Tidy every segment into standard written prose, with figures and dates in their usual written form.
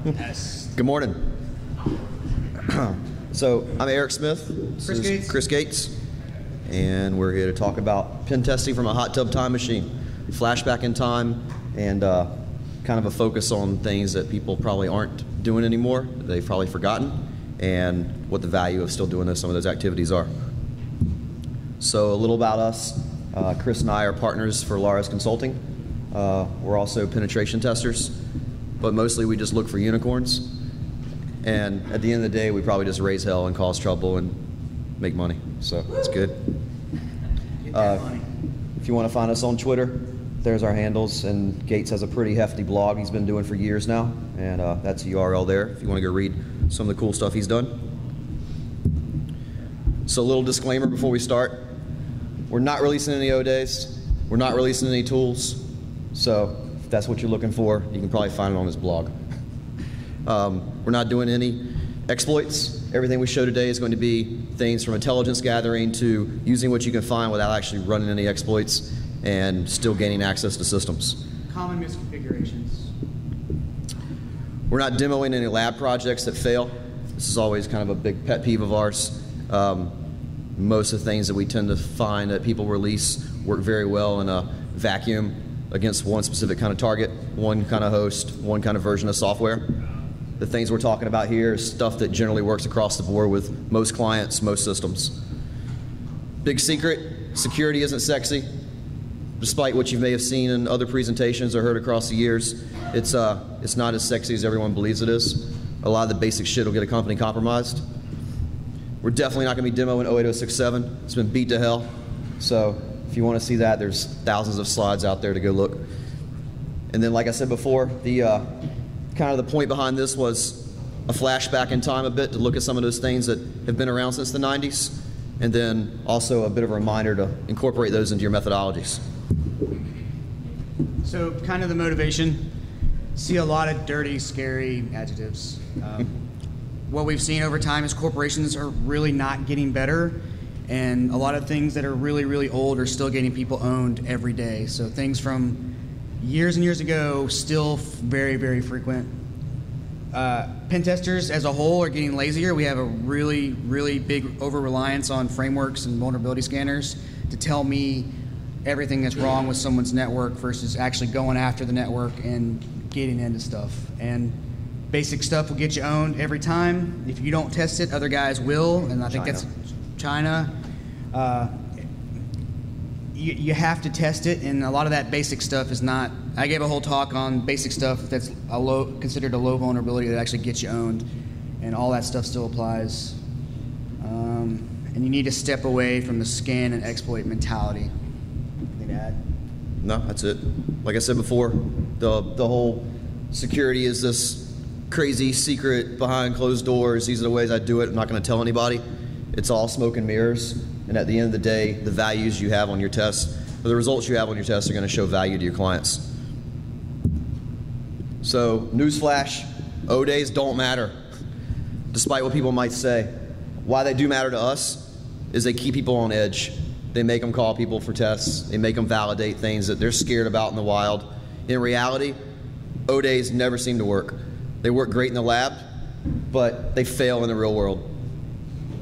Yes. Good morning. So I'm Eric Smith. Chris Gates. And we're here to talk about pen testing from a hot tub time machine. Flashback in time and kind of a focus on things that people probably aren't doing anymore, that they've probably forgotten, and what the value of still doing some of those activities are. So a little about us. Chris and I are partners for Laura's Consulting. We're also penetration testers, but mostly we just look for unicorns. And at the end of the day, we probably just raise hell and cause trouble and make money. So it's good. Get that money. If you want to find us on Twitter, there's our handles. And Gates has a pretty hefty blog he's been doing for years now. And that's the URL there if you want to go read some of the cool stuff he's done. So a little disclaimer before we start. We're not releasing any O-Days. We're not releasing any tools. So if that's what you're looking for, you can probably find it on his blog. We're not doing any exploits. Everything we show today is going to be things from intelligence gathering to using what you can find without actually running any exploits and still gaining access to systems. Common misconfigurations. We're not demoing any lab projects that fail. This is always kind of a big pet peeve of ours. Most of the things that we tend to find that people release work very well in a vacuum against one specific kind of target, one kind of host, one kind of version of software. The things we're talking about here is stuff that generally works across the board with most clients, most systems. Big secret, security isn't sexy. Despite what you may have seen in other presentations or heard across the years, it's not as sexy as everyone believes it is. A lot of the basic shit will get a company compromised. We're definitely not going to be demoing 08067. It's been beat to hell. So if you want to see that, there's thousands of slides out there to go look. And then, like I said before, the kind of the point behind this was a flashback in time a bit to look at some of those things that have been around since the 90s, and then also a bit of a reminder to incorporate those into your methodologies. So kind of the motivation, see a lot of dirty, scary adjectives. What we've seen over time is corporations are really not getting better, and a lot of things that are really, really old are still getting people owned every day. So things from years and years ago, still very, very frequent. Pen testers as a whole are getting lazier. We have a really, really big over-reliance on frameworks and vulnerability scanners to tell me everything that's wrong with someone's network versus actually going after the network and getting into stuff. And basic stuff will get you owned every time. If you don't test it, other guys will, and I think that's China. You have to test it, and a lot of that basic stuff is not. I gave a whole talk on basic stuff that's considered a low vulnerability that actually gets you owned, and all that stuff still applies. And you need to step away from the scan and exploit mentality. Anything to add? No, that's it. Like I said before, the whole security is this crazy secret behind closed doors. These are the ways I do it. I'm not going to tell anybody. It's all smoke and mirrors. And at the end of the day, the values you have on your tests, or the results you have on your tests, are going to show value to your clients. So, newsflash, O-Days don't matter, despite what people might say. Why they do matter to us is they keep people on edge. They make them call people for tests. They make them validate things that they're scared about in the wild. In reality, O-Days never seem to work. They work great in the lab, but they fail in the real world.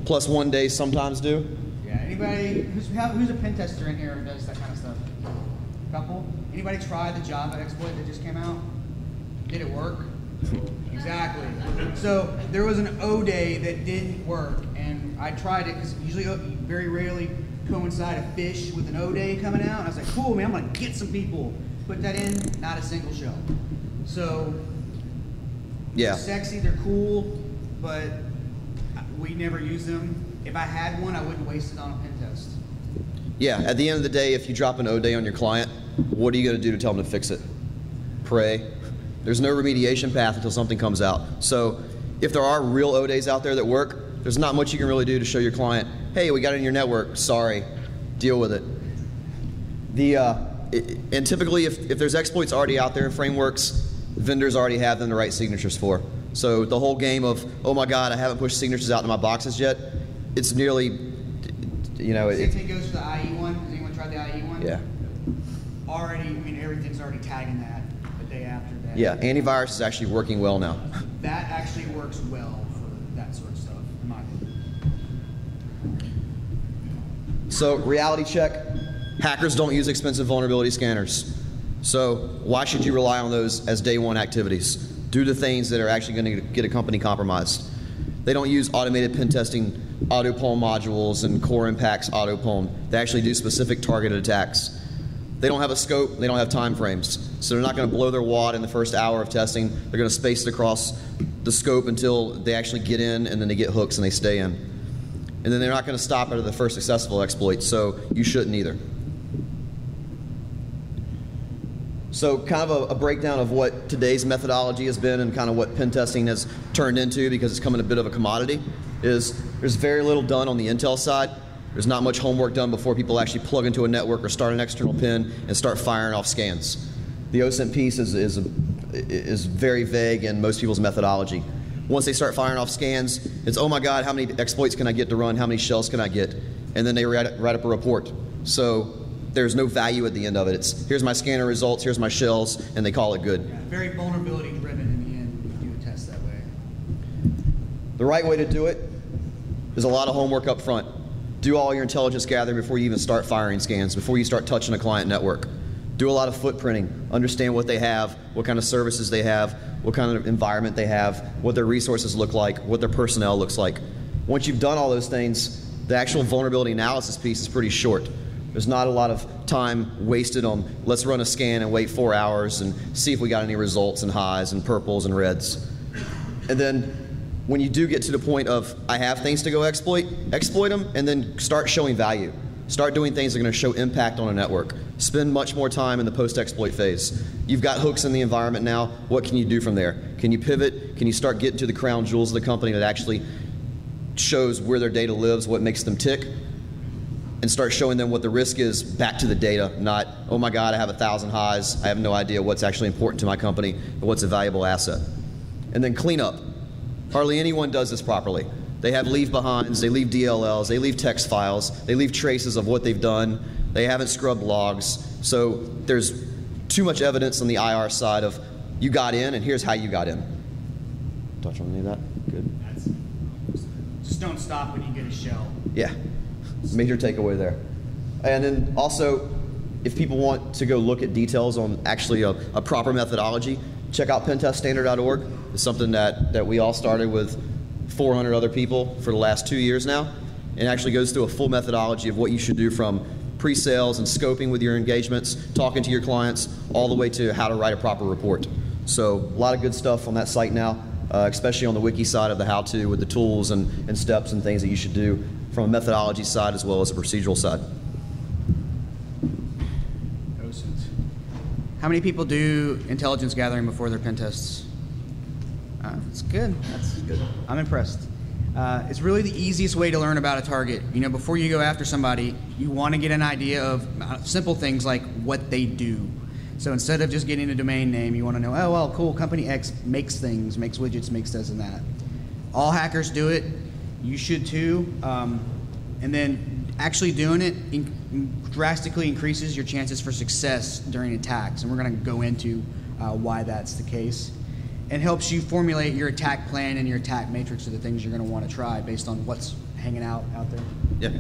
Plus 1 day sometimes do. Yeah, anybody, who's a pen tester in here who does that kind of stuff? Couple? Anybody try the Java exploit that just came out? Did it work? Exactly. So there was an O-Day that didn't work, and I tried it because usually very rarely coincide a fish with an O-Day coming out, and I was like, cool, man, I'm going to get some people. Put that in, not a single show. So, yeah. They're sexy, they're cool, but we never use them. If I had one, I wouldn't waste it on a pen test. Yeah, at the end of the day, if you drop an O-Day on your client, what are you going to do to tell them to fix it? Pray. There's no remediation path until something comes out. So if there are real O-Days out there that work, there's not much you can really do to show your client, hey, we got it in your network, sorry, deal with it. And typically, if there's exploits already out there in frameworks, vendors already have them to write signatures for. So the whole game of, oh my God, I haven't pushed signatures out to my boxes yet, it's nearly, you know. Same thing goes for the IE one. Has anyone tried the IE one? Yeah. Already, I mean, everything's already already tagging that the day after that. Yeah, antivirus is actually working well now. That actually works well for that sort of stuff, in my opinion. So reality check, hackers don't use expensive vulnerability scanners. So why should you rely on those as day one activities? Do the things that are actually going to get a company compromised. They don't use automated pen testing auto-pwn modules and core impacts auto-pwn. They actually do specific targeted attacks. They don't have a scope, they don't have time frames. So they're not going to blow their wad in the first hour of testing. They're going to space it across the scope until they actually get in, and then they get hooks and they stay in. And then they're not going to stop after the first successful exploit, so you shouldn't either. So kind of a breakdown of what today's methodology has been and kind of what pen testing has turned into, because it's becoming a bit of a commodity, is there's very little done on the intel side. There's not much homework done before people actually plug into a network or start an external pen and start firing off scans. The OSINT piece is very vague in most people's methodology. Once they start firing off scans, it's, oh my God, how many exploits can I get to run? How many shells can I get? And then they write up a report. So there's no value at the end of it. It's, here's my scanner results, here's my shells, and they call it good. Yeah, very vulnerability driven in the end when you do a test that way. The right way to do it is a lot of homework up front. Do all your intelligence gathering before you even start firing scans, before you start touching a client network. Do a lot of footprinting. Understand what they have, what kind of services they have, what kind of environment they have, what their resources look like, what their personnel looks like. Once you've done all those things, the actual vulnerability analysis piece is pretty short. There's not a lot of time wasted on, let's run a scan and wait 4 hours and see if we got any results and highs and purples and reds. And then when you do get to the point of, I have things to go exploit them, and then start showing value. Start doing things that are going to show impact on a network. Spend much more time in the post-exploit phase. You've got hooks in the environment now. What can you do from there? Can you pivot? Can you start getting to the crown jewels of the company that actually shows where their data lives, what makes them tick, and start showing them what the risk is back to the data, not, oh my God, I have 1,000 highs. I have no idea what's actually important to my company and what's a valuable asset. And then clean up. Hardly anyone does this properly. They have leave behinds, they leave DLLs, they leave text files, they leave traces of what they've done, they haven't scrubbed logs. So there's too much evidence on the IR side of, you got in and here's how you got in. Touch on any of that? Good. Just don't stop when you get a shell. Yeah, major takeaway there. And then also, if people want to go look at details on actually a proper methodology, check out penteststandard.org. It's something that we all started with 400 other people for the last 2 years now. It actually goes through a full methodology of what you should do from pre-sales and scoping with your engagements, talking to your clients, all the way to how to write a proper report. So a lot of good stuff on that site now, especially on the wiki side of the how-to with the tools and steps and things that you should do from a methodology side as well as a procedural side. How many people do intelligence gathering before their pen tests? That's good. That's good. I'm impressed. It's really the easiest way to learn about a target. You know, before you go after somebody, you want to get an idea of simple things like what they do. So instead of just getting a domain name, you want to know, oh, well, cool, company X makes things, makes widgets, makes this and that. All hackers do it. You should too. And then actually doing it drastically increases your chances for success during attacks. And we're going to go into why that's the case. And helps you formulate your attack plan and your attack matrix of the things you're going to want to try based on what's hanging out there. Yeah.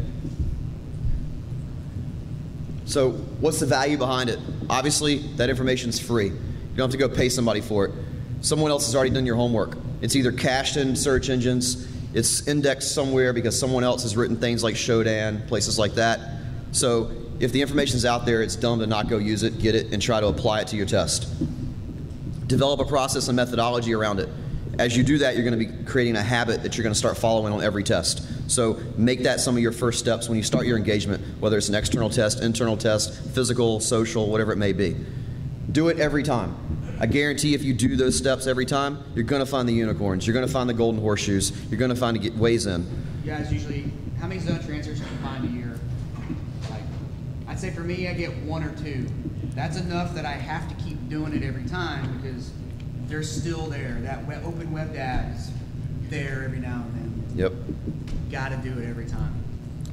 So what's the value behind it? Obviously, that information's free. You don't have to go pay somebody for it. Someone else has already done your homework. It's either cached in search engines, it's indexed somewhere because someone else has written things like Shodan, places like that. So if the information's out there, it's dumb to not go use it, get it, and try to apply it to your test. Develop a process and methodology around it. As you do that, you're going to be creating a habit that you're going to start following on every test. So make that some of your first steps when you start your engagement, whether it's an external test, internal test, physical, social, whatever it may be. Do it every time. I guarantee if you do those steps every time, you're going to find the unicorns. You're going to find the golden horseshoes. You're going to find the ways in. You guys usually, how many zone transfers can you find a year? Like, I'd say for me, I get 1 or 2. That's enough that I have to keep doing it every time because they're still there. That open web data is there every now and then. Yep. Got to do it every time.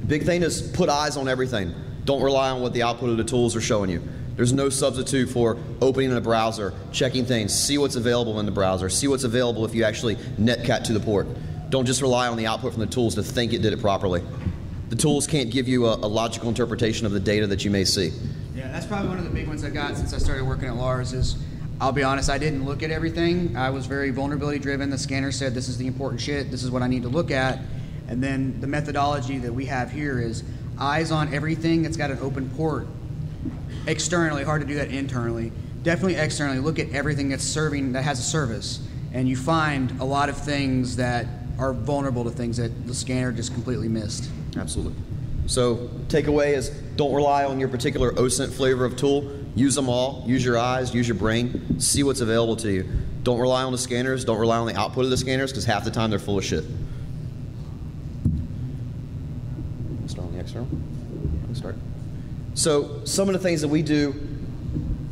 Big thing is put eyes on everything. Don't rely on what the output of the tools are showing you. There's no substitute for opening a browser, checking things, see what's available in the browser, see what's available if you actually netcat to the port. Don't just rely on the output from the tools to think it did it properly. The tools can't give you a logical interpretation of the data that you may see. Yeah, that's probably one of the big ones I got since I started working at Lars is, I'll be honest, I didn't look at everything. I was very vulnerability driven. The scanner said, this is the important shit, this is what I need to look at. And then the methodology that we have here is eyes on everything that's got an open port. Externally, hard to do that internally. Definitely externally, look at everything that's serving, that has a service. And you find a lot of things that are vulnerable to things that the scanner just completely missed. Absolutely. So takeaway is don't rely on your particular OSINT flavor of tool. Use them all. Use your eyes, use your brain. See what's available to you. Don't rely on the scanners. Don't rely on the output of the scanners because half the time they're full of shit. Start on the external. Let's start. So some of the things that we do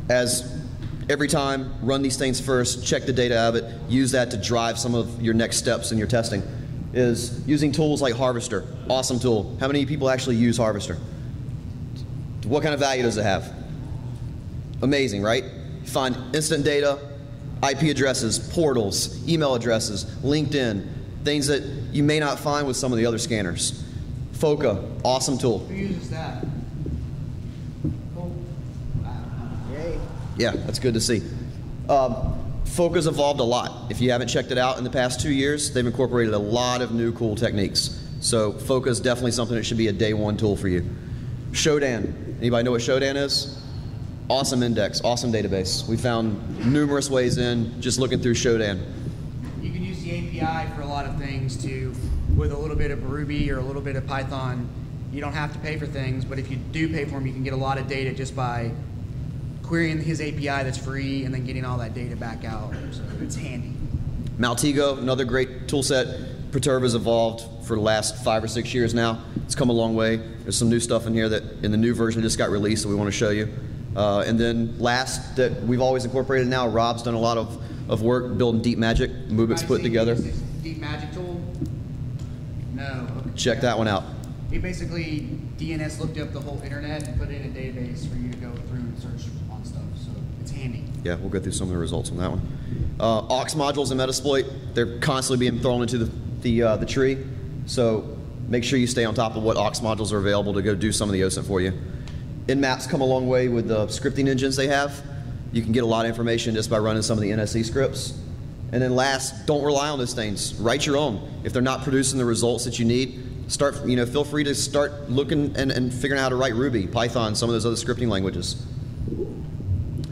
as every time, run these things first, check the data out of it, use that to drive some of your next steps in your testing, is using tools like Harvester. Awesome tool. How many people actually use Harvester? What kind of value does it have? Amazing, right? You find instant data, IP addresses, portals, email addresses, LinkedIn, things that you may not find with some of the other scanners. FOCA, awesome tool. Who uses that? Cool. Yay. Yeah, that's good to see. FOCA's evolved a lot. If you haven't checked it out in the past 2 years, they've incorporated a lot of new cool techniques. So FOCA is definitely something that should be a day one tool for you. Shodan. Anybody know what Shodan is? Awesome index, awesome database. We found numerous ways in just looking through Shodan. You can use the API for a lot of things too. With a little bit of Ruby or a little bit of Python, you don't have to pay for things, but if you do pay for them, you can get a lot of data just by querying his API that's free and then getting all that data back out. So it's handy. Maltego, another great tool set. Perturb has evolved for the last 5 or 6 years now. It's come a long way. There's some new stuff in here that in the new version just got released that we want to show you. And then last that we've always incorporated now, Rob's done a lot of work building Deep Magic. Mubik's put together. Deep Magic tool? No. Okay. Check that one out. He basically DNS looked up the whole internet and put it in a database for you to go through and search on stuff. So it's handy. Yeah, we'll go through some of the results on that one. aux modules and Metasploit, they're constantly being thrown into the tree. So make sure you stay on top of what aux modules are available to go do some of the OSINT for you. Nmap's come a long way with the scripting engines they have. You can get a lot of information just by running some of the NSE scripts. And then last, don't rely on those things. Write your own. If they're not producing the results that you need, feel free to start looking and figuring out how to write Ruby, Python, some of those other scripting languages.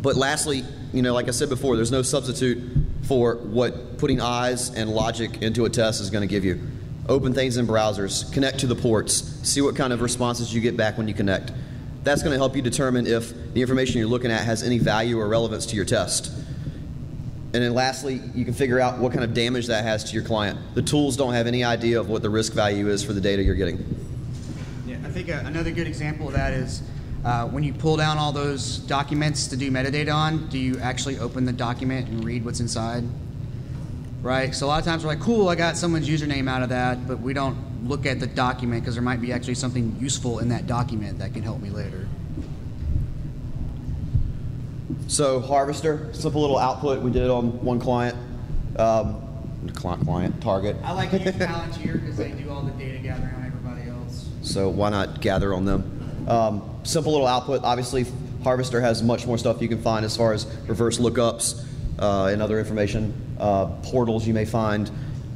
But lastly, like I said before, there's no substitute for what putting eyes and logic into a test is going to give you. Open things in browsers, connect to the ports, see what kind of responses you get back when you connect. That's going to help you determine if the information you're looking at has any value or relevance to your test. And then lastly, you can figure out what kind of damage that has to your client. The tools don't have any idea of what the risk value is for the data you're getting. Yeah, I think another good example of that is when you pull down all those documents to do metadata on, do you actually open the document and read what's inside? Right? So a lot of times we're like, cool, I got someone's username out of that, but we don't look at the document because there might be actually something useful in that document that can help me later. So Harvester, simple little output we did on one client, target. I like using Palantir because they do all the data gathering on everybody else. So why not gather on them? Simple little output. Obviously, Harvester has much more stuff you can find as far as reverse lookups and other information, portals you may find.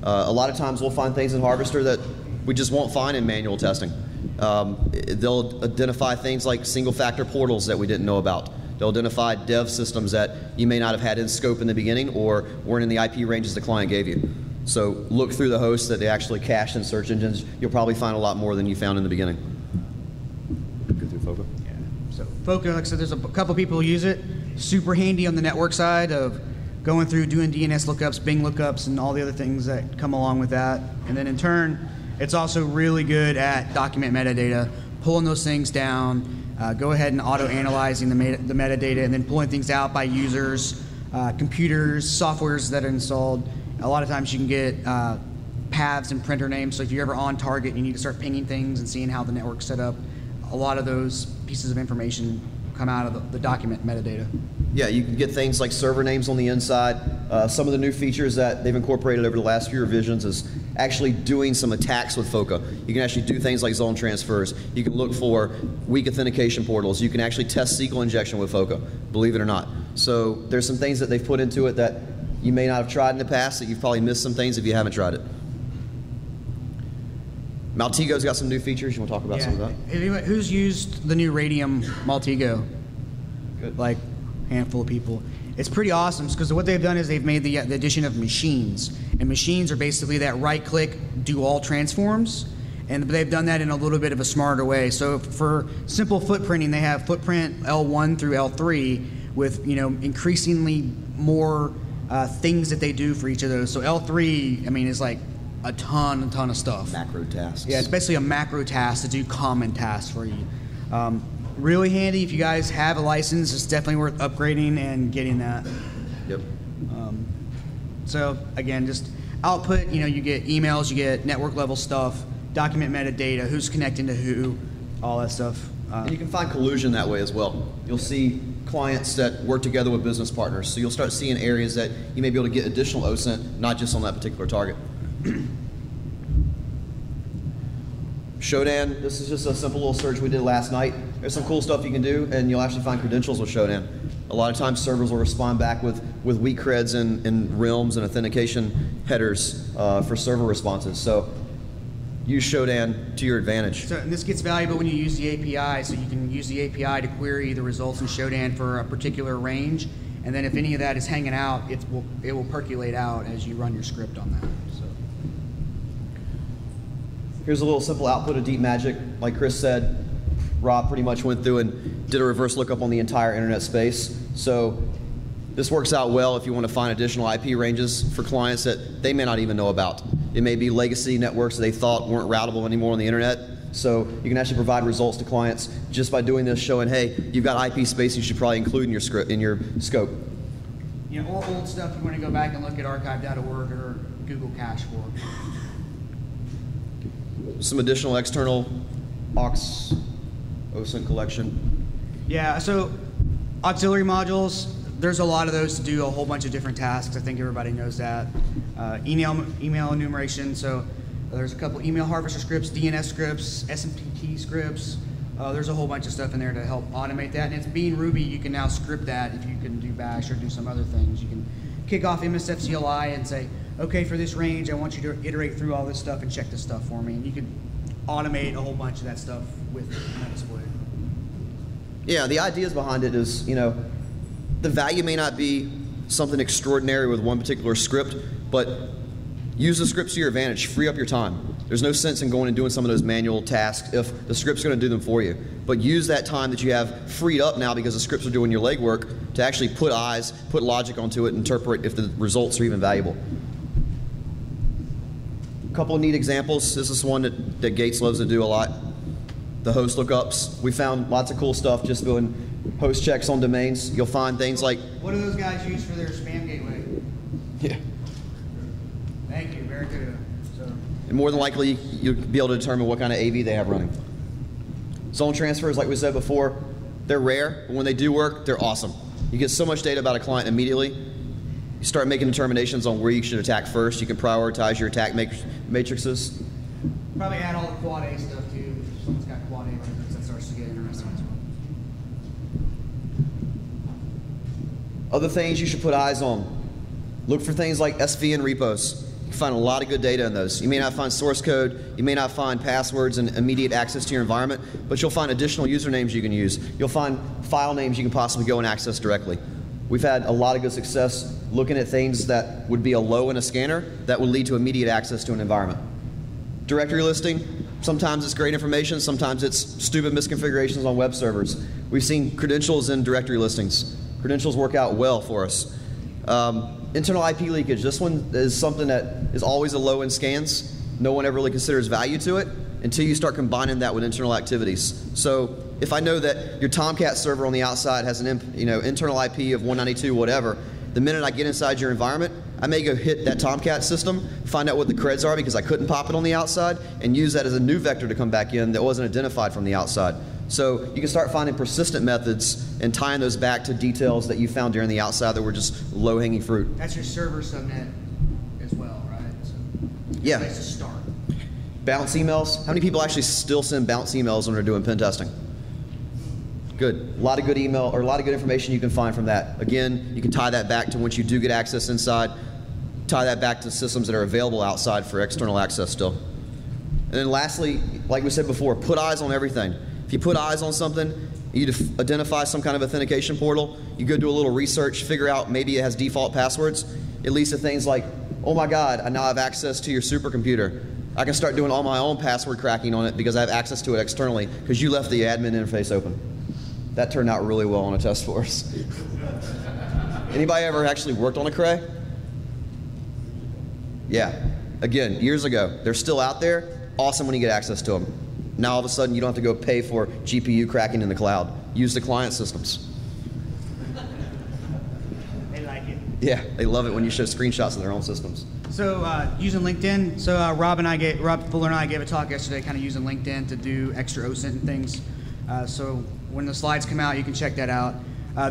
A lot of times we'll find things in Harvester that we just won't find in manual testing. They'll identify things like single-factor portals that we didn't know about. They'll identify dev systems that you may not have had in scope in the beginning or weren't in the IP ranges the client gave you. So look through the hosts that they actually cached in search engines. You'll probably find a lot more than you found in the beginning. Go through FOCA. Yeah. So FOCA, like I said, there's a couple people use it. Super handy on the network side of going through doing DNS lookups, Bing lookups, and all the other things that come along with that. And then in turn, it's also really good at document metadata, pulling those things down, go ahead and auto-analyzing the metadata, and then pulling things out by users, computers, softwares that are installed. A lot of times you can get paths and printer names, so if you're ever on target, you need to start pinging things and seeing how the network's set up. A lot of those pieces of information come out of the document metadata. Yeah, you can get things like server names on the inside. Some of the new features that they've incorporated over the last few revisions is actually doing some attacks with FOCA. You can actually do things like zone transfers. You can look for weak authentication portals. You can actually test SQL injection with FOCA, believe it or not. So there's some things that they've put into it that you may not have tried in the past, that you've probably missed some things if you haven't tried it. Maltego's got some new features. You want to talk about some of that? Who's used the new Radium Maltego? Good. Like a handful of people. It's pretty awesome because what they've done is they've made the addition of machines. And machines are basically that right-click, do all transforms. And they've done that in a little bit of a smarter way. So for simple footprinting, they have footprint L1 through L3 with increasingly more things that they do for each of those. So L3, I mean, is like a ton of stuff. Macro tasks. Yeah, it's basically a macro task to do common tasks for you. Really handy if you guys have a license. It's definitely worth upgrading and getting that. Yep. So again, just output. You get emails, you get network level stuff, document metadata, who's connecting to who, all that stuff. And you can find collusion that way as well. You'll see clients that work together with business partners. So you'll start seeing areas that you may be able to get additional OSINT, not just on that particular target. Shodan, this is just a simple little search we did last night. There's some cool stuff you can do, and you'll actually find credentials with Shodan. A lot of times servers will respond back with weak creds and realms and authentication headers for server responses. So use Shodan to your advantage. So and this gets valuable when you use the API, so you can use the API to query the results in Shodan for a particular range, and then if any of that is hanging out, it will percolate out as you run your script on that. So. Here's a little simple output of Deep Magic. Like Chris said, Rob pretty much went through and did a reverse lookup on the entire internet space. So this works out well if you want to find additional IP ranges for clients that they may not even know about. It may be legacy networks that they thought weren't routable anymore on the internet. So you can actually provide results to clients just by doing this, showing, hey, you've got IP space you should probably include in your script, in your scope. Or old stuff you want to go back and look at archive.org or Google Cache for. Some additional external OSINT collection. Yeah, so auxiliary modules, there's a lot of those to do a whole bunch of different tasks. I think everybody knows that. Email enumeration, so there's a couple email harvester scripts, DNS scripts, SMTP scripts. There's a whole bunch of stuff in there to help automate that. And it's being Ruby, you can now script that if you can do bash or do some other things. You can kick off MSSQL and say, okay, for this range, I want you to iterate through all this stuff and check this stuff for me. And you can automate a whole bunch of that stuff with Metasploit. Yeah, the ideas behind it is, the value may not be something extraordinary with one particular script, but use the scripts to your advantage. Free up your time. There's no sense in going and doing some of those manual tasks if the script's going to do them for you. But use that time that you have freed up now because the scripts are doing your legwork to actually put eyes, put logic onto it, interpret if the results are even valuable. A couple of neat examples. This is one that Gates loves to do a lot. The host lookups. We found lots of cool stuff just doing host checks on domains. You'll find things like... What do those guys use for their spam gateway? Yeah. Thank you, very good. And more than likely, you'll be able to determine what kind of AV they have running. Zone transfers, like we said before, they're rare, but when they do work, they're awesome. You get so much data about a client immediately. You start making determinations on where you should attack first. You can prioritize your attack matrices. Probably add all the quad A stuff too. If someone's got quad A records, that starts to get interesting as well. Other things you should put eyes on. Look for things like SVN repos. You can find a lot of good data in those. You may not find source code, you may not find passwords and immediate access to your environment, but you'll find additional usernames you can use. You'll find file names you can possibly go and access directly. We've had a lot of good success looking at things that would be a low in a scanner that would lead to immediate access to an environment. Directory listing, sometimes it's great information, sometimes it's stupid misconfigurations on web servers. We've seen credentials in directory listings. Credentials work out well for us. Internal IP leakage, this one is something that is always a low in scans. No one ever really considers value to it until you start combining that with internal activities. So if I know that your Tomcat server on the outside has an internal IP of 192 whatever, the minute I get inside your environment, I may go hit that Tomcat system, find out what the creds are because I couldn't pop it on the outside, and use that as a new vector to come back in that wasn't identified from the outside. So you can start finding persistent methods and tying those back to details that you found during the outside that were just low-hanging fruit. That's your server subnet as well, right? So Yeah. place to start. Bounce emails. How many people actually still send bounce emails when they're doing pen testing? Good. A lot of good email, or a lot of good information you can find from that. Again, you can tie that back to once you do get access inside, tie that back to systems that are available outside for external access still. And then lastly, like we said before, put eyes on everything. If you put eyes on something, you identify some kind of authentication portal, you go do a little research, figure out maybe it has default passwords. It leads to things like, oh my God, I now have access to your supercomputer. I can start doing all my own password cracking on it because I have access to it externally because you left the admin interface open. That turned out really well on a test for us. Anybody ever actually worked on a cray? Yeah. Again, years ago. They're still out there. Awesome when you get access to them. Now all of a sudden you don't have to go pay for GPU cracking in the cloud. Use the client systems. They like it. Yeah, they love it when you show screenshots of their own systems. So using LinkedIn, so Rob Fuller and I gave a talk yesterday kind of using LinkedIn to do extra OSINT and things. So when the slides come out, you can check that out.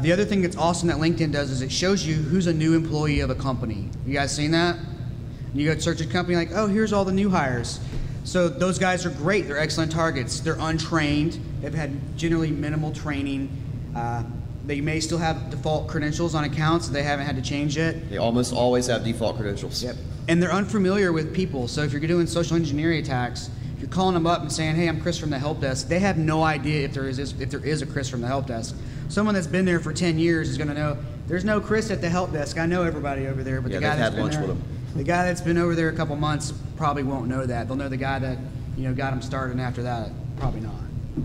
The other thing that's awesome that LinkedIn does is it shows you who's a new employee of a company. You guys seen that? You go search a company like, oh, here's all the new hires. So those guys are great. They're excellent targets. They're untrained. They've had generally minimal training. They may still have default credentials on accounts that they haven't had to change yet. They almost always have default credentials. Yep. And they're unfamiliar with people. So if you're doing social engineering attacks, if you're calling them up and saying, hey, I'm Chris from the help desk, they have no idea if there is a Chris from the help desk. Someone that's been there for 10 years is going to know, there's no Chris at the help desk. I know everybody over there. But Yeah, the guy they've had lunch with him. The guy that's been over there a couple months probably won't know that. They'll know the guy that got him started, and after that, probably not.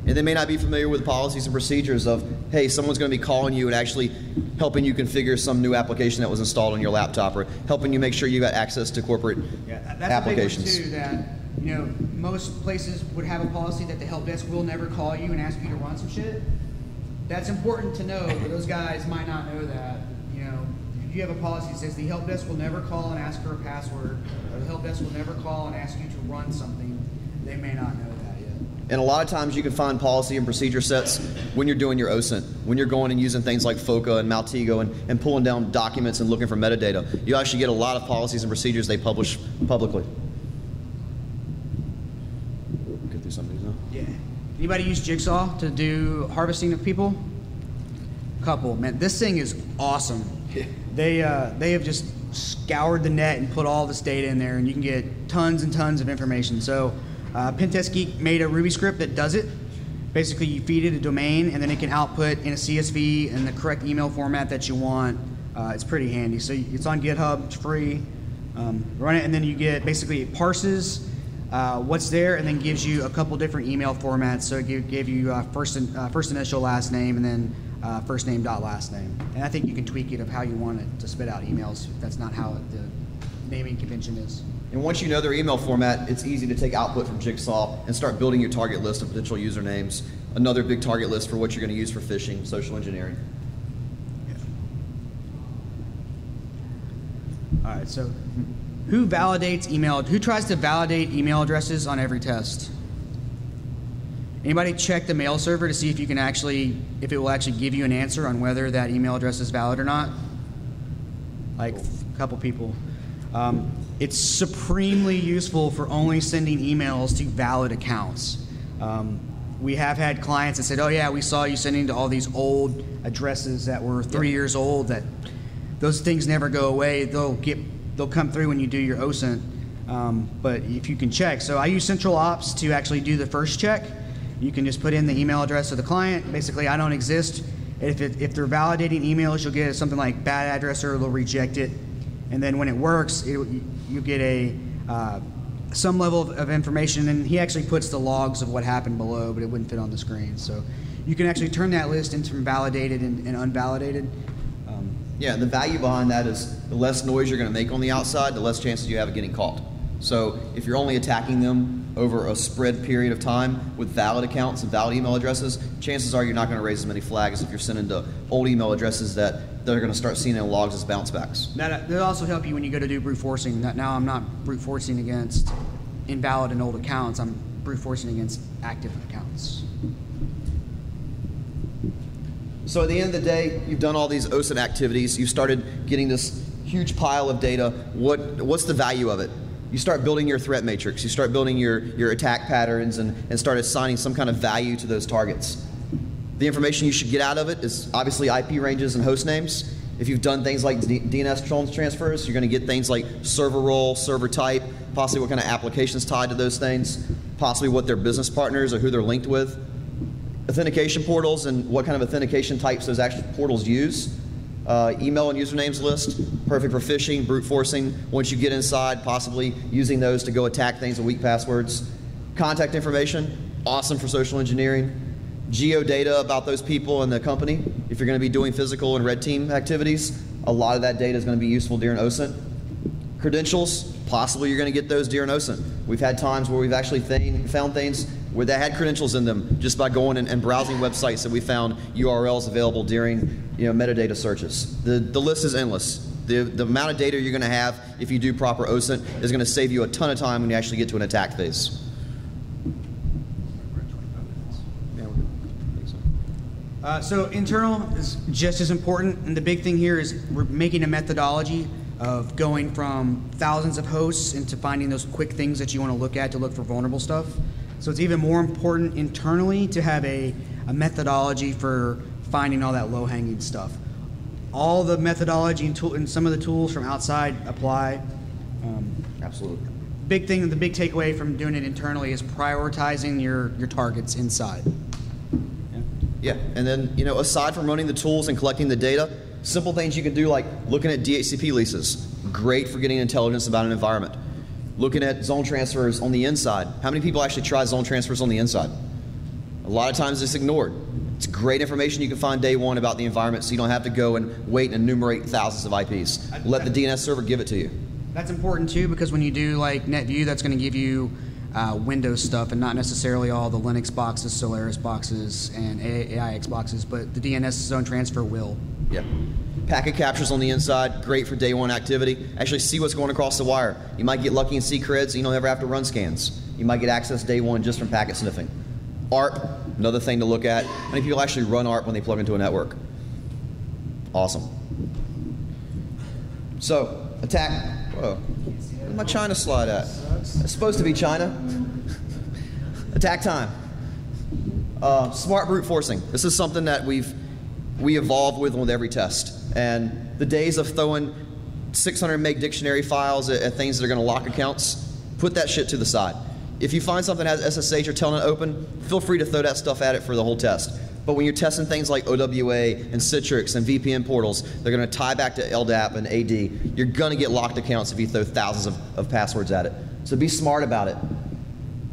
And they may not be familiar with policies and procedures of, hey, someone's going to be calling you and actually helping you configure some new application that was installed on your laptop, or helping you make sure you got access to corporate applications. That's a big one too, that most places would have a policy that the help desk will never call you and ask you to run some shit. That's important to know, but those guys might not know that. If you have a policy that says the help desk will never call and ask for a password, or the help desk will never call and ask you to run something, they may not know that yet. And a lot of times you can find policy and procedure sets when you're doing your OSINT, when you're going and using things like FOCA and Maltego and pulling down documents and looking for metadata. You actually get a lot of policies and procedures they publish publicly. Get through some of these now. Yeah. Anybody use Jigsaw to do harvesting of people? Couple. Man, this thing is awesome. Yeah. They have just scoured the net and put all this data in there, and you can get tons and tons of information. So Pentest Geek made a Ruby script that does it. Basically, you feed it a domain, and then it can output in a CSV in the correct email format that you want. It's pretty handy. So it's on GitHub. It's free. Run it, and then you get basically it parses what's there, and then gives you a couple different email formats. So it gave you first initial, last name, and then first name dot last name. And I think you can tweak it of how you want it to spit out emails. If that's not how the naming convention is. And once you know their email format, it's easy to take output from Jigsaw and start building your target list of potential usernames. Another big target list for what you're going to use for phishing, social engineering. Yeah. All right, so who validates email? Who tries to validate email addresses on every test? Anybody check the mail server to see if it will actually give you an answer on whether that email address is valid or not? Like a couple people. It's supremely useful for only sending emails to valid accounts. We have had clients that said, oh yeah, we saw you sending to all these old addresses that were 3 years old, that those things never go away. They'll come through when you do your OSINT. But if you can check. So I use Central Ops to actually do the first check. You can just put in the email address of the client. Basically, I don't exist. If they're validating emails, you'll get something like bad address, or they'll reject it. And then when it works, you get some level of information. And he actually puts the logs of what happened below, but it wouldn't fit on the screen. So you can actually turn that list into validated and unvalidated. Yeah, and the value behind that is the less noise you're going to make on the outside, the less chances you have of getting caught. So if you're only attacking them over a spread period of time with valid accounts and valid email addresses, chances are you're not going to raise as many flags if you're sending to old email addresses that they're going to start seeing in logs as bounce backs. That'll also help you when you go to do brute forcing. Now I'm not brute forcing against invalid and old accounts. I'm brute forcing against active accounts. So at the end of the day, you've done all these OSINT activities. You started getting this huge pile of data. What's the value of it? You start building your threat matrix. You start building your attack patterns and start assigning some kind of value to those targets. The information you should get out of it is obviously IP ranges and host names. If you've done things like DNS transfers, you're going to get things like server role, server type, possibly what kind of applications tied to those things, possibly what their business partners or who they're linked with. Authentication portals and what kind of authentication types those actual portals use. Email and usernames list, perfect for phishing, brute forcing. Once you get inside, possibly using those to go attack things with weak passwords. Contact information, awesome for social engineering. Geodata about those people and the company. If you're going to be doing physical and red team activities, a lot of that data is going to be useful during OSINT. Credentials, possibly you're going to get those during OSINT. We've had times where we've actually found things where they had credentials in them just by going and browsing websites that we found URLs available during metadata searches. The list is endless. The amount of data you're going to have if you do proper OSINT is going to save you a ton of time when you actually get to an attack phase. So internal is just as important, and the big thing here is we're making a methodology of going from thousands of hosts into finding those quick things that you want to look for vulnerable stuff. So it's even more important internally to have a methodology for finding all that low-hanging stuff. All the methodology and some of the tools from outside apply. Absolutely. Big thing, the big takeaway from doing it internally is prioritizing your targets inside. Yeah, and then aside from running the tools and collecting the data, simple things you can do like looking at DHCP leases, great for getting intelligence about an environment. Looking at zone transfers on the inside. How many people actually try zone transfers on the inside? A lot of times it's ignored. It's great information you can find day one about the environment so you don't have to go and wait and enumerate thousands of IPs. Let the DNS server give it to you. That's important too, because when you do like NetView, that's going to give you Windows stuff and not necessarily all the Linux boxes, Solaris boxes, and AIX boxes, but the DNS zone transfer will. Yeah. Packet captures on the inside, great for day one activity. Actually see what's going across the wire. You might get lucky and see creds, so you don't ever have to run scans. You might get access day one just from packet sniffing. ARP, another thing to look at. How many people actually run ARP when they plug into a network? Awesome. So, attack. Whoa. Where's my China slide at? It's supposed to be China. Attack time. Smart brute forcing. This is something that we evolve with every test. And the days of throwing 600 meg dictionary files at things that are going to lock accounts, put that shit to the side. If you find something that has SSH or telnet open, feel free to throw that stuff at it for the whole test. But when you're testing things like OWA and CITRIX and VPN portals, they're going to tie back to LDAP and AD. You're going to get locked accounts if you throw thousands of passwords at it. So be smart about it.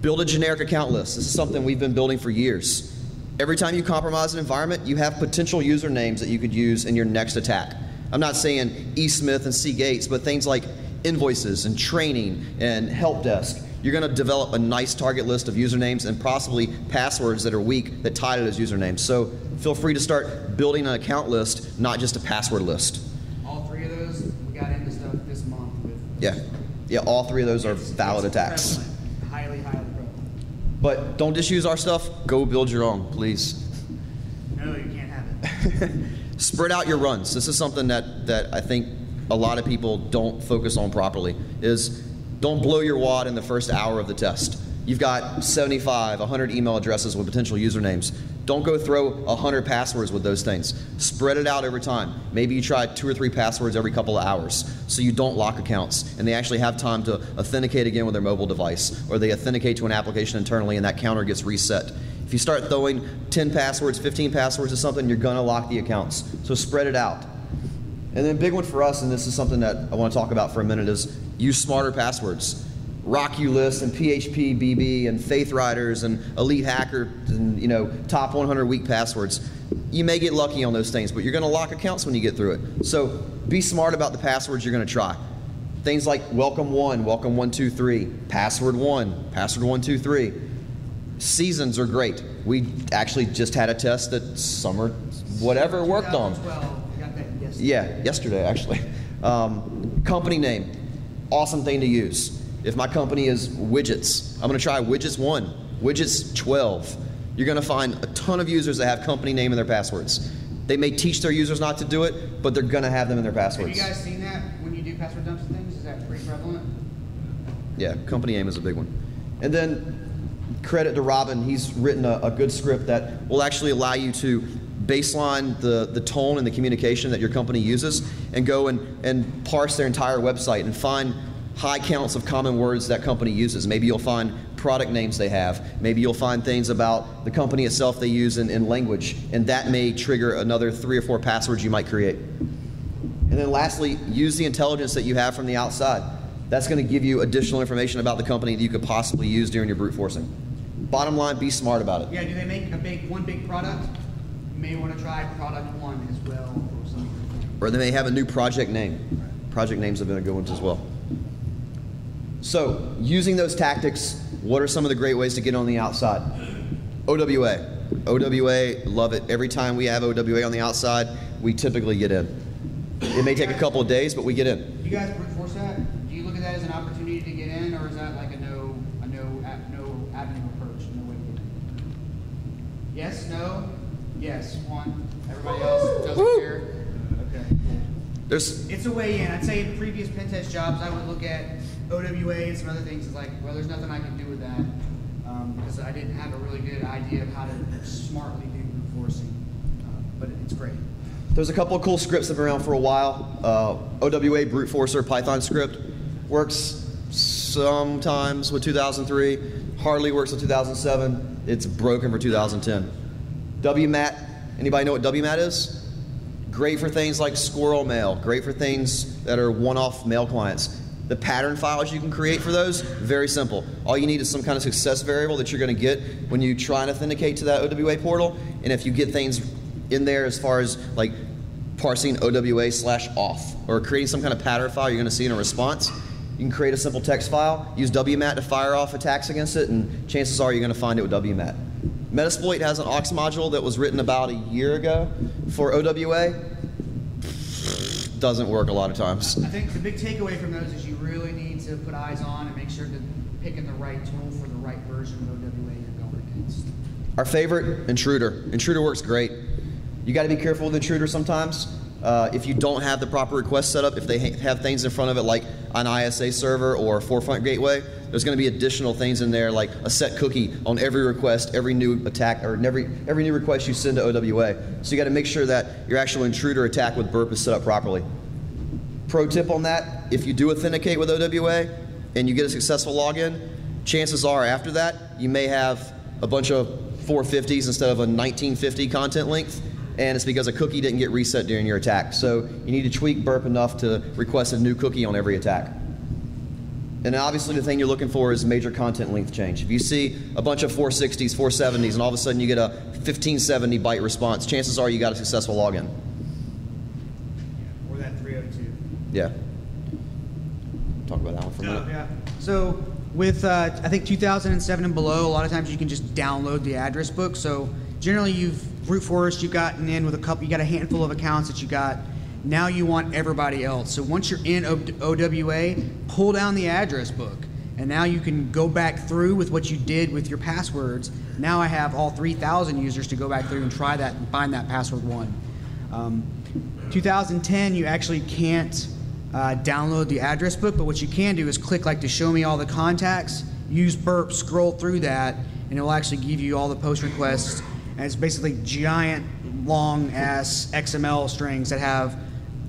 Build a generic account list. This is something we've been building for years. Every time you compromise an environment, you have potential usernames that you could use in your next attack. I'm not saying E. Smith and C. Gates, but things like invoices and training and help desk. You're going to develop a nice target list of usernames and possibly passwords that are weak that tie to those usernames. So feel free to start building an account list, not just a password list. All three of those, we got into stuff this month with. Yeah, all three of those are valid attacks. Prevalent. Highly prevalent. But don't just use our stuff. Go build your own, please. No, you can't have it. Spread out your runs. This is something that I think a lot of people don't focus on properly, is don't blow your wad in the first hour of the test. You've got 75, 100 email addresses with potential usernames. Don't go throw 100 passwords with those things. Spread it out over time. Maybe you try 2 or 3 passwords every couple of hours so you don't lock accounts and they actually have time to authenticate again with their mobile device, or they authenticate to an application internally and that counter gets reset. If you start throwing 10 passwords, 15 passwords or something, you're going to lock the accounts. So spread it out. And then a big one for us, and this is something that I want to talk about for a minute, is use smarter passwords. RockUlist and PHP BB and Faith Riders and Elite Hacker and top 100 weak passwords. You may get lucky on those things, but you're going to lock accounts when you get through it. So be smart about the passwords you're going to try. Things like welcome 1, welcome 123, password 1, password 123. Seasons are great. We actually just had a test that Summer whatever worked on. We got that yesterday. Yeah, yesterday actually. Company name, awesome thing to use. If my company is widgets, I'm going to try widgets 1, widgets 12. You're going to find a ton of users that have company name in their passwords. They may teach their users not to do it, but they're going to have them in their passwords. Have you guys seen that when you do password dumps and things? Is that pretty prevalent? Yeah, company aim is a big one. And then credit to Robin. He's written a good script that will actually allow you to baseline the tone and the communication that your company uses and go and parse their entire website and find high counts of common words that company uses. Maybe you'll find product names they have. Maybe you'll find things about the company itself they use in language, and that may trigger another 3 or 4 passwords you might create. And then lastly, use the intelligence that you have from the outside. That's going to give you additional information about the company that you could possibly use during your brute forcing. Bottom line, be smart about it. Yeah, do they make one big product? You may want to try product 1 as well or something. Or they may have a new project name. Project names have been a good ones as well. So, using those tactics, what are some of the great ways to get on the outside? OWA. OWA, love it. Every time we have OWA on the outside, we typically get in. It may take a couple of days, but we get in. You guys brute force that? Do you look at that as an opportunity to get in, or is that like a no avenue approach, no way to get in? Yes, no, yes, 1. Everybody else doesn't care. Okay, cool. It's a way in. I'd say in previous pen test jobs, I would look at OWA and some other things. It's like, well, there's nothing I can do with that because I didn't have a really good idea of how to smartly do brute forcing. But it's great. There's a couple of cool scripts that have been around for a while. OWA Brute Forcer Python script works sometimes with 2003, hardly works with 2007. It's broken for 2010. WMAT, anybody know what WMAT is? Great for things like squirrel mail, great for things that are one-off mail clients. The pattern files you can create for those, very simple. All you need is some kind of success variable that you're going to get when you try and authenticate to that OWA portal, and if you get things in there as far as like parsing OWA/auth or creating some kind of pattern file you're going to see in a response, you can create a simple text file, use WMAT to fire off attacks against it, and chances are you're going to find it with WMAT. Metasploit has an aux module that was written about a year ago for OWA. Doesn't work a lot of times. I think the big takeaway from those is you really need to put eyes on and make sure to pick in the right tool for the right version of OWA you're going against. Our favorite, Intruder. Intruder works great. You got to be careful with Intruder sometimes. If you don't have the proper request set up, if they have things in front of it like an ISA server or a forefront gateway, there's going to be additional things in there like a set cookie on every request, every new attack, or every new request you send to OWA. So you got to make sure that your actual intruder attack with burp is set up properly. Pro tip on that, if you do authenticate with OWA and you get a successful login, chances are after that you may have a bunch of 450s instead of a 1950 content length, and it's because a cookie didn't get reset during your attack. So you need to tweak burp enough to request a new cookie on every attack. And obviously the thing you're looking for is major content length change. If you see a bunch of 460s, 470s, and all of a sudden you get a 1570 byte response, chances are you got a successful login. Or that 302. Yeah. Talk about that one for a minute. Yeah. So with I think 2007 and below, a lot of times you can just download the address book. So generally you've brute forced, you've gotten in with a couple, you got a handful of accounts that you got. Now you want everybody else. So once you're in OWA, pull down the address book. And now you can go back through with what you did with your passwords. Now I have all 3,000 users to go back through and try that and find that password one. 2010, you actually can't download the address book, but what you can do is click like to show me all the contacts, use burp, scroll through that, and it will actually give you all the post requests. And it's basically giant, long-ass XML strings that have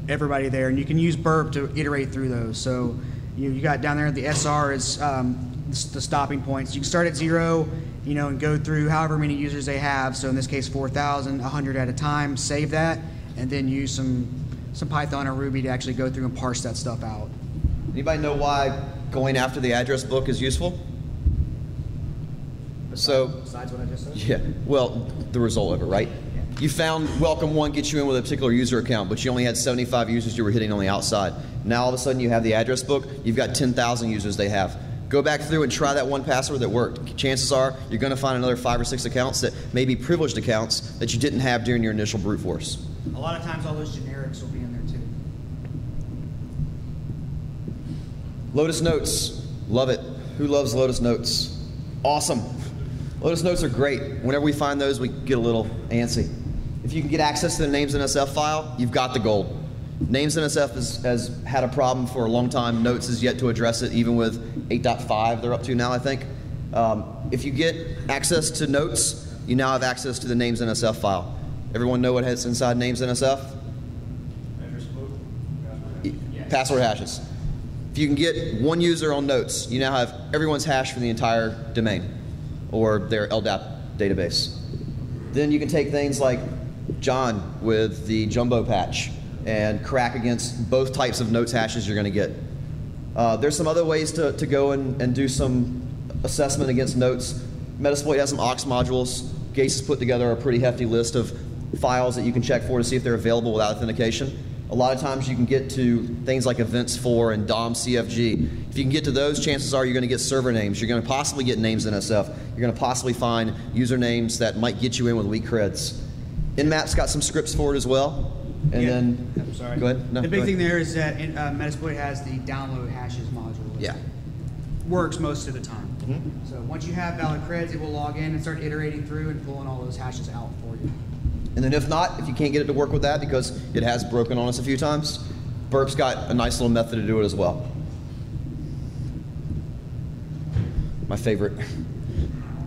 everybody there. And you can use burp to iterate through those. So you got down there, the SR is the stopping points. You can start at 0, and go through however many users they have. So in this case, 4,000, 100 at a time, save that, and then use some Python or Ruby to actually go through and parse that stuff out. Anybody know why going after the address book is useful? Besides what I just said? Yeah, well, the result of it, right? Yeah. You found welcome one gets you in with a particular user account, but you only had 75 users you were hitting on the outside. Now all of a sudden you have the address book, you've got 10,000 users they have. Go back through and try that one password that worked. Chances are you're going to find another 5 or 6 accounts that may be privileged accounts that you didn't have during your initial brute force. A lot of times all those generics will be in there too. Lotus Notes, love it. Who loves Lotus Notes? Awesome. Lotus Notes are great. Whenever we find those, we get a little antsy. If you can get access to the names NSF file, you've got the gold. Names NSF has had a problem for a long time. Notes is yet to address it, even with 8.5 they're up to now, I think. If you get access to notes, you now have access to the names NSF file. Everyone know what has inside names NSF? Password hashes. If you can get one user on notes, you now have everyone's hash for the entire domain or their LDAP database. Then you can take things like John with the jumbo patch and crack against both types of notes hashes you're going to get. There's some other ways to go and do some assessment against notes. Metasploit has some aux modules. Gase has put together a pretty hefty list of files that you can check for to see if they're available without authentication. A lot of times you can get to things like events4 and DOM CFG. If you can get to those, chances are you're going to get server names. You're going to possibly get names NSF. You're going to possibly find usernames that might get you in with weak creds. Nmap's got some scripts for it as well. And then, I'm sorry. Go ahead. No, the big go thing ahead. there is that Metasploit has the download hashes module. Yeah. Works most of the time. Mm-hmm. So once you have valid creds, it will log in and start iterating through and pulling all those hashes out for you. And then if not, if you can't get it to work with that because it has broken on us a few times, Burp's got a nice little method to do it as well. My favorite.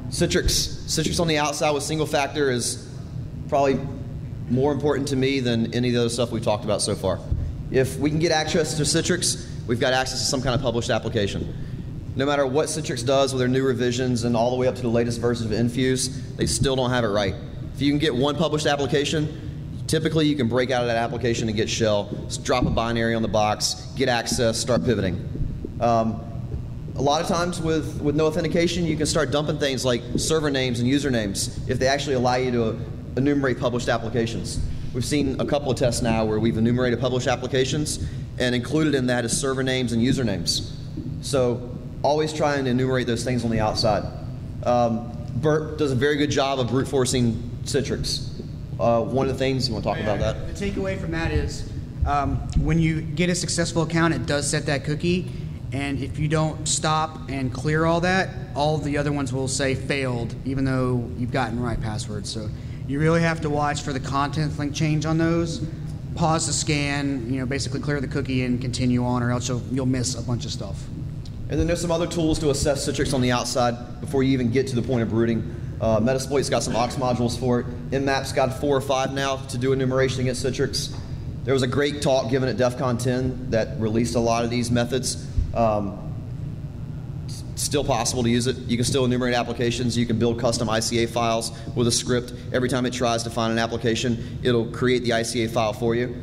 Citrix. Citrix on the outside with single factor is probably more important to me than any of the other stuff we've talked about so far. If we can get access to Citrix, we've got access to some kind of published application. No matter what Citrix does with their new revisions and all the way up to the latest versions of Infuse, they still don't have it right. If you can get one published application, typically you can break out of that application and get shell, drop a binary on the box, get access, start pivoting. A lot of times with no authentication, you can start dumping things like server names and usernames if they actually allow you to enumerate published applications. We've seen a couple of tests now where we've enumerated published applications, and included in that is server names and usernames. So always try and enumerate those things on the outside. Burp does a very good job of brute forcing Citrix. One of the things, you want to talk about that? The takeaway from that is when you get a successful account, it does set that cookie. And if you don't stop and clear all that, all of the other ones will say failed, even though you've gotten the right password. So you really have to watch for the content link change on those. Pause the scan, basically clear the cookie and continue on, or else you'll miss a bunch of stuff. And then there's some other tools to assess Citrix on the outside before you even get to the point of brooding. Metasploit's got some aux modules for it. Nmap's got 4 or 5 now to do enumeration against Citrix. There was a great talk given at DEF CON 10 that released a lot of these methods. Still possible to use it. You can still enumerate applications. You can build custom ICA files with a script. Every time it tries to find an application, it'll create the ICA file for you.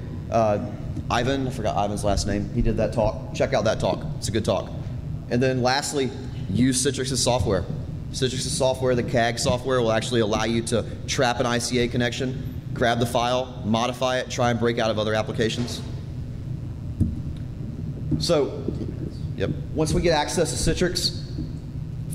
Ivan, I forgot Ivan's last name. He did that talk. Check out that talk. It's a good talk. And then lastly, use Citrix's software. Citrix's software, the CAG software, will actually allow you to trap an ICA connection, grab the file, modify it, try and break out of other applications. So, once we get access to Citrix,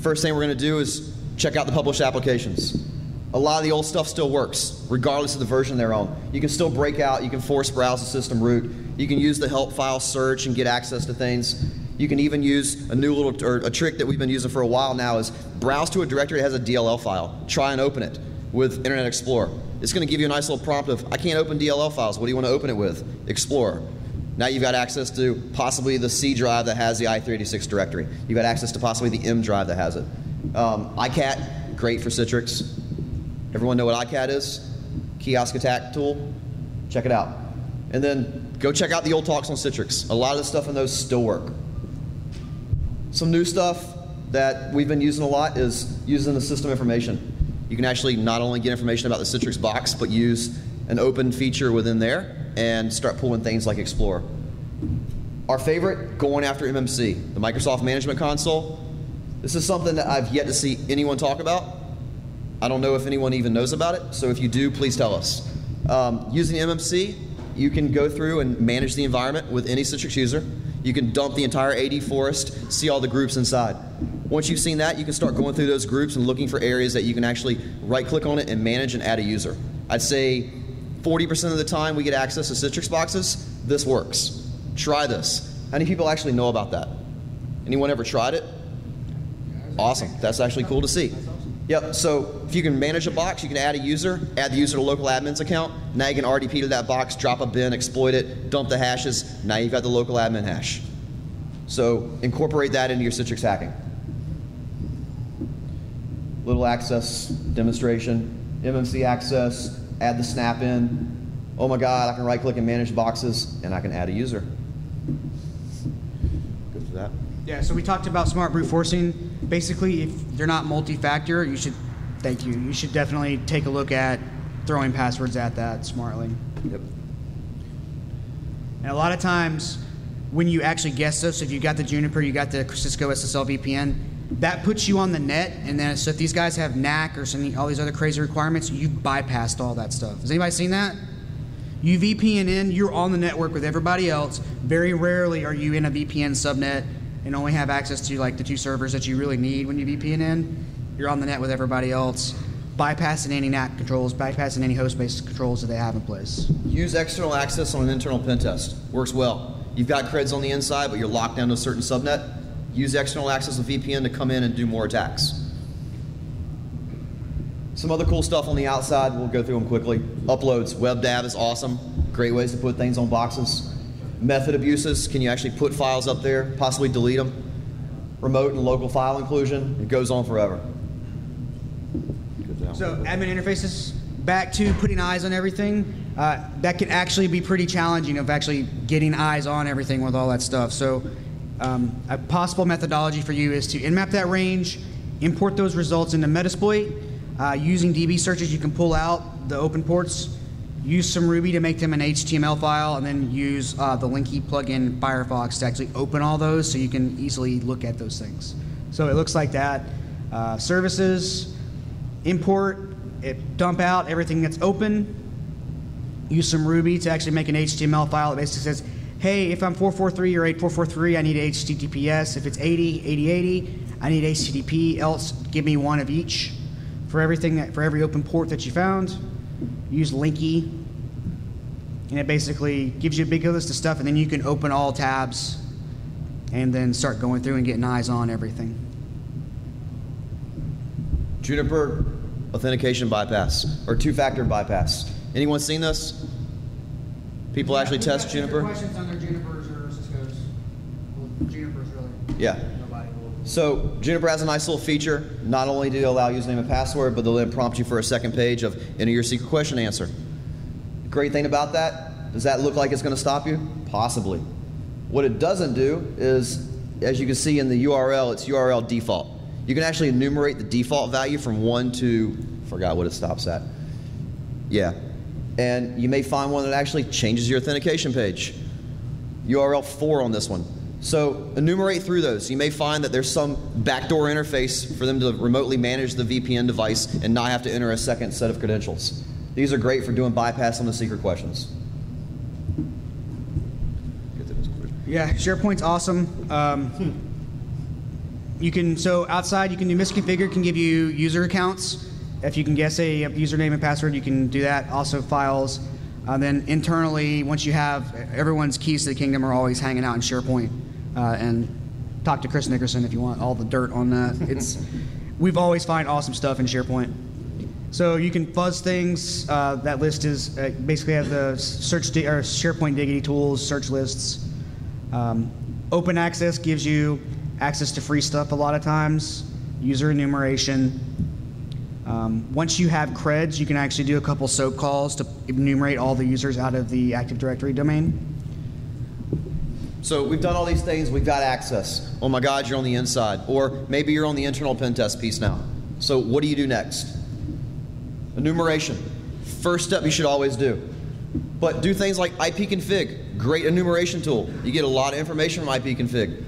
first thing we're going to do is check out the published applications. A lot of the old stuff still works, regardless of the version they're on. You can still break out, you can force browse the system root, you can use the help file search and get access to things. You can even use a new little, or a trick that we've been using for a while now is browse to a directory that has a DLL file. Try and open it with Internet Explorer. It's going to give you a nice little prompt of, I can't open DLL files, what do you want to open it with? Explorer. Now you've got access to possibly the C drive that has the i386 directory. You've got access to possibly the M drive that has it. iCat, great for Citrix. Everyone know what iCat is? Kiosk attack tool. Check it out. And then go check out the old talks on Citrix. A lot of the stuff in those still work. Some new stuff that we've been using a lot is using the system information. You can actually not only get information about the Citrix box, but use an open feature within there and start pulling things like Explorer. Our favorite, going after MMC, the Microsoft Management Console. This is something that I've yet to see anyone talk about. I don't know if anyone even knows about it, so if you do, please tell us. Using MMC, you can go through and manage the environment with any Citrix user. You can dump the entire AD forest, see all the groups inside. Once you've seen that, you can start going through those groups and looking for areas that you can actually right-click on it and manage and add a user. I'd say 40% of the time we get access to Citrix boxes, this works. Try this. How many people actually know about that? Anyone ever tried it? Awesome. That's actually cool to see. Yep, so if you can manage a box, you can add a user, add the user to local admin's account. Now you can RDP to that box, drop a bin, exploit it, dump the hashes. Now you've got the local admin hash. So incorporate that into your Citrix hacking. Little access demonstration, MMC access, add the snap in. Oh my God, I can right click and manage boxes, and I can add a user. Good for that. Yeah, so we talked about smart brute forcing. Basically, if they're not multi-factor, you should, thank you, you should definitely take a look at throwing passwords at that smartly. Yep. And a lot of times, when you actually guess those, so if you got the Juniper, you got the Cisco SSL VPN, that puts you on the net, and then so if these guys have NAC or all these other crazy requirements, you've bypassed all that stuff. Has anybody seen that? You VPN in, you're on the network with everybody else. Very rarely are you in a VPN subnet and only have access to like the 2 servers that you really need when you VPN in. You're on the net with everybody else, bypassing any NAC controls, bypassing any host-based controls that they have in place. Use external access on an internal pen test. Works well. You've got creds on the inside, but you're locked down to a certain subnet. Use external access with VPN to come in and do more attacks. Some other cool stuff on the outside, we'll go through them quickly. Uploads, WebDAV is awesome. Great ways to put things on boxes. Method abuses, can you actually put files up there, possibly delete them? Remote and local file inclusion, it goes on forever. So admin interfaces, back to putting eyes on everything. That can actually be pretty challenging of actually getting eyes on everything with all that stuff. So a possible methodology for you is to nmap that range, import those results into Metasploit. Using DB searches, you can pull out the open ports, use some Ruby to make them an HTML file, and then use the Linky plugin Firefox to actually open all those so you can easily look at those things. So it looks like that. Services, import, dump out everything that's open. Use some Ruby to actually make an HTML file that basically says, hey, if I'm 443 or 8443, I need HTTPS. If it's 80, I need HTTP, else give me one of each. For everything, for every open port that you found, use Linky, and it basically gives you a big list of stuff, and then you can open all tabs and then start going through and getting eyes on everything. Juniper authentication bypass, or 2-factor bypass. Anyone seen this? People actually test Juniper? Questions on their Junipers or Cisco's? Well, Junipers really. Yeah. So Juniper has a nice little feature. Not only do they allow username and password, but they'll then prompt you for a second page of enter your secret question answer. Great thing about that, does that look like it's going to stop you? Possibly. What it doesn't do is, as you can see in the URL, it's URL default. You can actually enumerate the default value from 1 to, forgot what it stops at. Yeah. And you may find one that actually changes your authentication page. URL 4 on this one. So enumerate through those. You may find that there's some backdoor interface for them to remotely manage the VPN device and not have to enter a second set of credentials. These are great for doing bypass on the secret questions. Yeah, SharePoint's awesome. You can, so outside you can do misconfigure, can give you user accounts. If you can guess a username and password, you can do that. Also files. Then internally, once you have, everyone's keys to the kingdom are always hanging out in SharePoint. And talk to Chris Nickerson if you want all the dirt on that. We've always find awesome stuff in SharePoint. So you can fuzz things. That list is basically have the SharePoint Diggity tools, search lists. Open access gives you access to free stuff a lot of times. User enumeration. Once you have creds, you can actually do a couple SOAP calls to enumerate all the users out of the Active Directory domain. So we've done all these things, we've got access. Oh my God, you're on the inside. Or maybe you're on the internal pen test piece now. So what do you do next? Enumeration. First step you should always do. But do things like ipconfig. Great enumeration tool. You get a lot of information from ipconfig.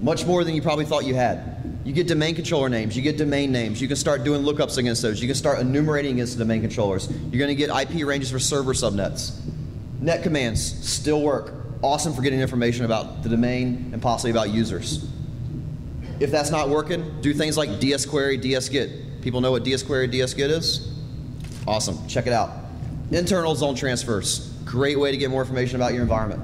Much more than you probably thought you had. You get domain controller names, you get domain names, you can start doing lookups against those, you can start enumerating against the domain controllers. You're going to get IP ranges for server subnets. Net commands still work. Awesome for getting information about the domain and possibly about users. If that's not working, do things like dsquery, dsgit. People know what dsquery, dsgit is? Awesome, check it out. Internal zone transfers. Great way to get more information about your environment.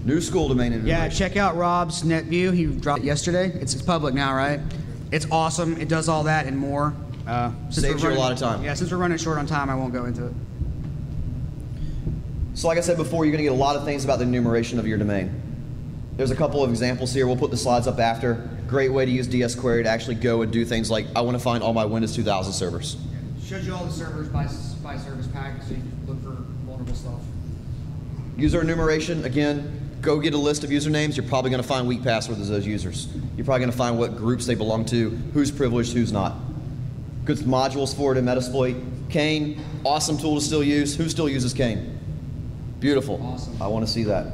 New school domain enumeration. Yeah, check out Rob's NetView. He dropped it yesterday. It's public now, right? It's awesome. It does all that and more. Saves you a lot of time. Yeah, since we're running short on time, I won't go into it. So like I said before, you're going to get a lot of things about the enumeration of your domain. There's a couple of examples here. We'll put the slides up after. Great way to use DS Query to actually go and do things like, I want to find all my Windows 2000 servers. Shows you all the servers by service pack, so you can look for vulnerable stuff. User enumeration, again, go get a list of usernames. You're probably going to find weak passwords of those users. You're probably going to find what groups they belong to, who's privileged, who's not. Good modules for it in Metasploit. Kane, awesome tool to still use. Who still uses Kane? Beautiful. Awesome. I want to see that.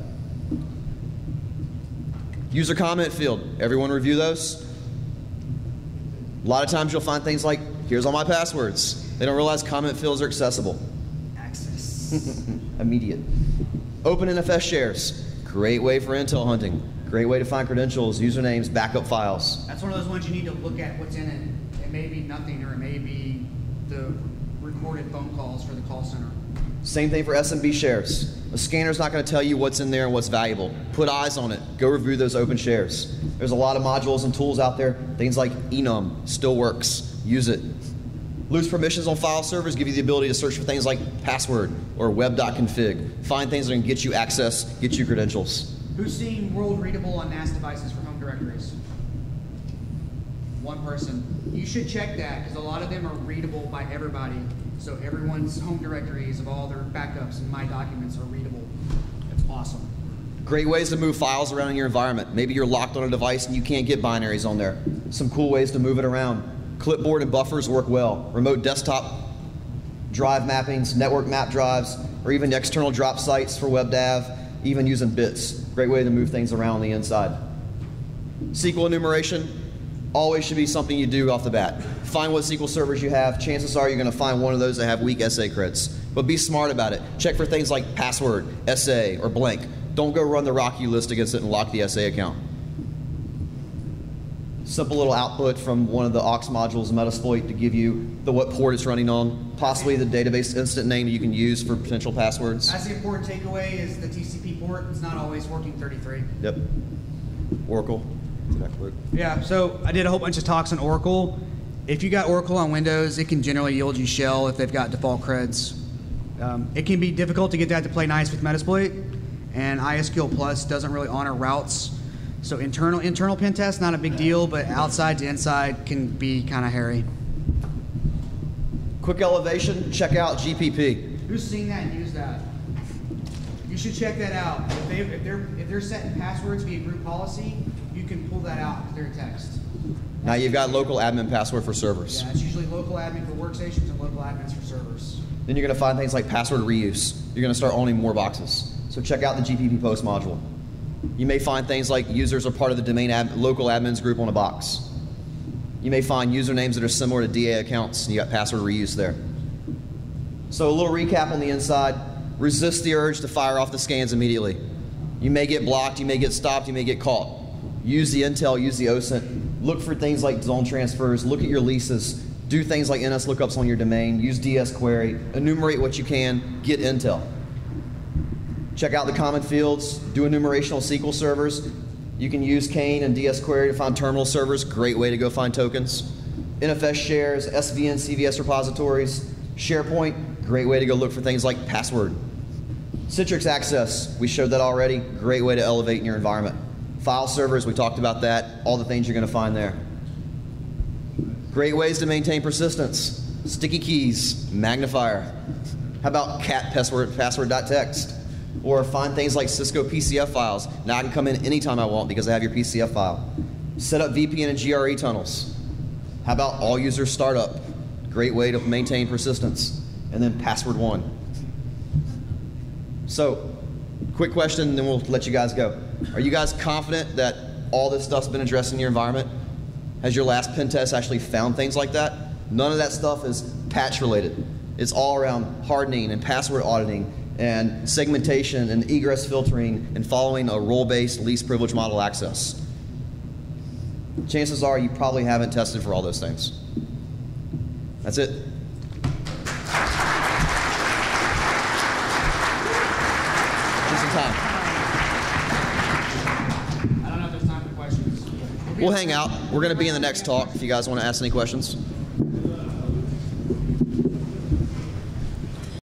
User comment field. Everyone review those? A lot of times you'll find things like, here's all my passwords. They don't realize comment fields are accessible. Access. Immediate. Open NFS shares. Great way for intel hunting. Great way to find credentials, usernames, backup files. That's one of those ones you need to look at what's in it. It may be nothing, or it may be the recorded phone calls for the call center. Same thing for SMB shares. A scanner's not going to tell you what's in there and what's valuable. Put eyes on it. Go review those open shares. There's a lot of modules and tools out there. Things like enum still works. Use it. Loose permissions on file servers give you the ability to search for things like password or web.config. Find things that can get you access, get you credentials. Who's seen world readable on NAS devices for home directories? One person. You should check that, because a lot of them are readable by everybody. So everyone's home directories of all their backups and my documents are readable. It's awesome. Great ways to move files around in your environment. Maybe you're locked on a device and you can't get binaries on there. Some cool ways to move it around. Clipboard and buffers work well. Remote desktop drive mappings, network map drives, or even external drop sites for WebDAV, even using bits. Great way to move things around on the inside. SQL enumeration always should be something you do off the bat. Find what SQL servers you have. Chances are you're going to find one of those that have weak SA creds. But be smart about it. Check for things like password, SA, or blank. Don't go run the Rocky list against it and lock the SA account. Simple little output from one of the aux modules in Metasploit to give you what port it's running on, possibly the database instant name you can use for potential passwords. That's the important takeaway is the TCP port. It's not always working 33. Yep. Oracle. Yeah, so I did a whole bunch of talks on Oracle. If you got Oracle on Windows, it can generally yield you shell if they've got default creds. It can be difficult to get that to play nice with Metasploit, and ISQL Plus doesn't really honor routes. So internal pen test, not a big deal, but outside to inside can be kind of hairy. Quick elevation, check out GPP. Who's seen that and used that? You should check that out. If they're setting passwords via group policy, you can pull that out because they're a text. Now you've got local admin password for servers. Yeah, it's usually local admin for workstations and local admins for servers. Then you're going to find things like password reuse. You're going to start owning more boxes. So check out the GPP post module. You may find things like users are part of the domain local admins group on a box. You may find usernames that are similar to DA accounts, and you got password reuse there. So a little recap on the inside. Resist the urge to fire off the scans immediately. You may get blocked, you may get stopped, you may get caught. Use the intel, use the OSINT. Look for things like zone transfers, look at your leases, do things like NS lookups on your domain, use DS query, enumerate what you can, get intel. Check out the common fields, do enumeration on SQL servers. You can use Kane and DS query to find terminal servers, great way to go find tokens. NFS shares, SVN, CVS repositories, SharePoint, great way to go look for things like password. CITRIX access, we showed that already, great way to elevate in your environment. File servers, we talked about that, all the things you're going to find there. Great ways to maintain persistence. Sticky keys, magnifier. How about cat password.txt? Or find things like Cisco PCF files. Now I can come in anytime I want because I have your PCF file. Set up VPN and GRE tunnels. How about all user startup? Great way to maintain persistence. And then password one. So, quick question and then we'll let you guys go. Are you guys confident that all this stuff's been addressed in your environment? Has your last pen test actually found things like that? None of that stuff is patch related. It's all around hardening and password auditing and segmentation and egress filtering and following a role-based least privilege model access. Chances are you probably haven't tested for all those things. That's it. Just some time. I don't know if there's time for questions. We'll We'll hang out. We're going to be in the next talk if you guys want to ask any questions.